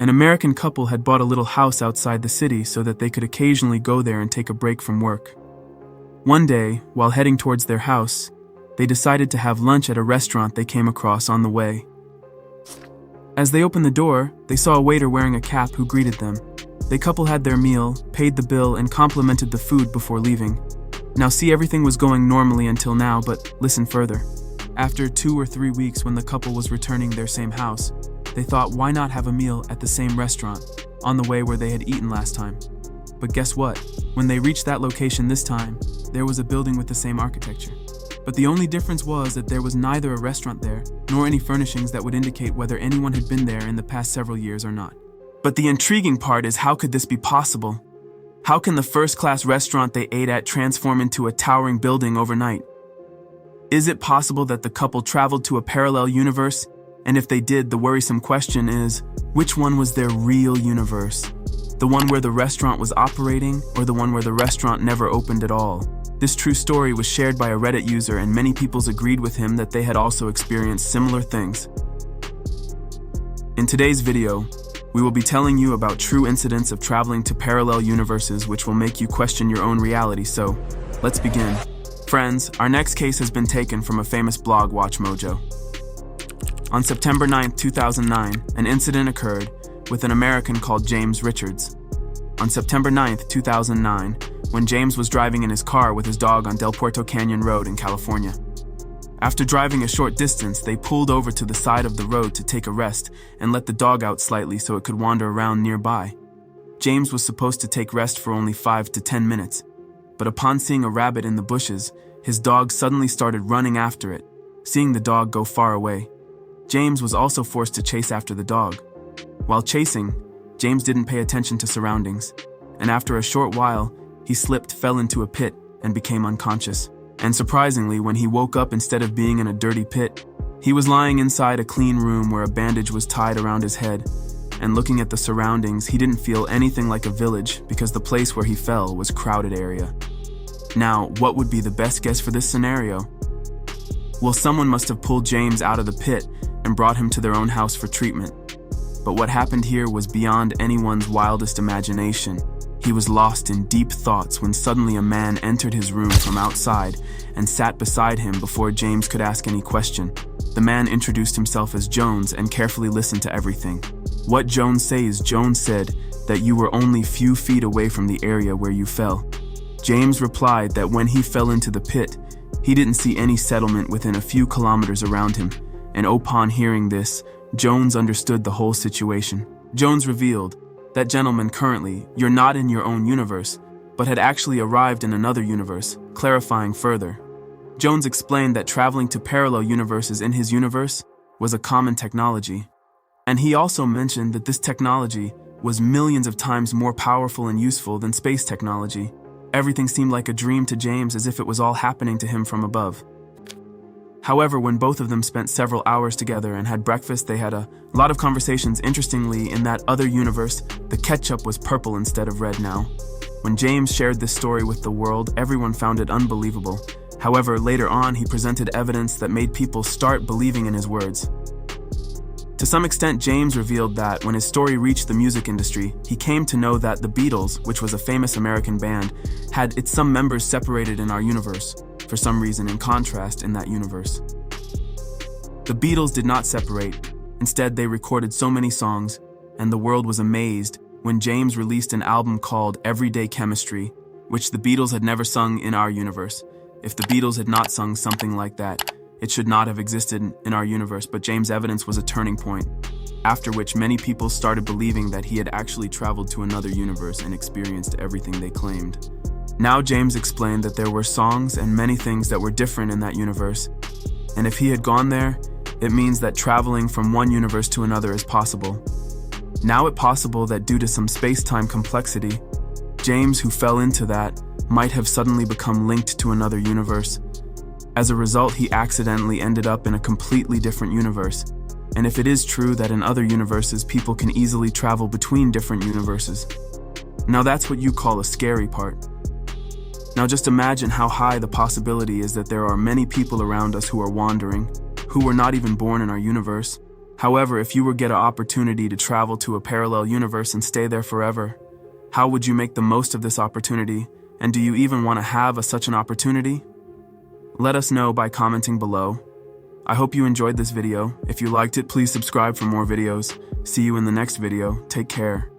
An American couple had bought a little house outside the city so that they could occasionally go there and take a break from work. One day, while heading towards their house, they decided to have lunch at a restaurant they came across on the way. As they opened the door, they saw a waiter wearing a cap who greeted them. The couple had their meal, paid the bill, and complimented the food before leaving. Now see, everything was going normally until now, but listen further. After 2 or 3 weeks, when the couple was returning their same house, they thought, why not have a meal at the same restaurant, on the way where they had eaten last time? But guess what? When they reached that location this time, there was a building with the same architecture. But the only difference was that there was neither a restaurant there, nor any furnishings that would indicate whether anyone had been there in the past several years or not. But the intriguing part is, how could this be possible? How can the first-class restaurant they ate at transform into a towering building overnight? Is it possible that the couple traveled to a parallel universe? And if they did, the worrisome question is, which one was their real universe? The one where the restaurant was operating, or the one where the restaurant never opened at all? This true story was shared by a Reddit user, and many people agreed with him that they had also experienced similar things. In today's video, we will be telling you about true incidents of traveling to parallel universes which will make you question your own reality, so let's begin. Friends, our next case has been taken from a famous blog, Watch Mojo. On September 9, 2009, an incident occurred with an American called James Richards. On September 9, 2009, when James was driving in his car with his dog on Del Puerto Canyon Road in California. After driving a short distance, they pulled over to the side of the road to take a rest and let the dog out slightly so it could wander around nearby. James was supposed to take rest for only 5 to 10 minutes, but upon seeing a rabbit in the bushes, his dog suddenly started running after it. Seeing the dog go far away, James was also forced to chase after the dog. While chasing, James didn't pay attention to surroundings, and after a short while, he slipped, fell into a pit, and became unconscious. And surprisingly, when he woke up, instead of being in a dirty pit, he was lying inside a clean room where a bandage was tied around his head. And looking at the surroundings, he didn't feel anything like a village because the place where he fell was a crowded area. Now, what would be the best guess for this scenario? Well, someone must have pulled James out of the pit and brought him to their own house for treatment. But what happened here was beyond anyone's wildest imagination. He was lost in deep thoughts when suddenly a man entered his room from outside and sat beside him before James could ask any question. The man introduced himself as Jones and carefully listened to everything. What Jones says, Jones said that you were only few feet away from the area where you fell. James replied that when he fell into the pit, he didn't see any settlement within a few kilometers around him, and upon hearing this, Jones understood the whole situation. Jones revealed, that gentleman, currently, you're not in your own universe, but had actually arrived in another universe, clarifying further. Jones explained that traveling to parallel universes in his universe was a common technology. And he also mentioned that this technology was millions of times more powerful and useful than space technology. Everything seemed like a dream to James, as if it was all happening to him from above. However, when both of them spent several hours together and had breakfast, they had a lot of conversations. Interestingly, in that other universe, the ketchup was purple instead of red now. When James shared this story with the world, everyone found it unbelievable. However, later on, he presented evidence that made people start believing in his words. To some extent, James revealed that when his story reached the music industry, he came to know that the Beatles, which was a famous American band, had some members separated in our universe, for some reason, in contrast in that universe. The Beatles did not separate. Instead, they recorded so many songs, and the world was amazed when James released an album called Everyday Chemistry, which the Beatles had never sung in our universe. If the Beatles had not sung something like that, it should not have existed in our universe, but James' evidence was a turning point, after which many people started believing that he had actually traveled to another universe and experienced everything they claimed. Now James explained that there were songs and many things that were different in that universe, and if he had gone there, it means that traveling from one universe to another is possible. Now it's possible that due to some space-time complexity, James, who fell into that, might have suddenly become linked to another universe. As a result, he accidentally ended up in a completely different universe. And if it is true that in other universes people can easily travel between different universes, now that's what you call a scary part. Now just imagine how high the possibility is that there are many people around us who are wandering, who were not even born in our universe. However, if you were get an opportunity to travel to a parallel universe and stay there forever, how would you make the most of this opportunity? And do you even want to have such an opportunity? Let us know by commenting below. I hope you enjoyed this video. If you liked it, please subscribe for more videos. See you in the next video. Take care.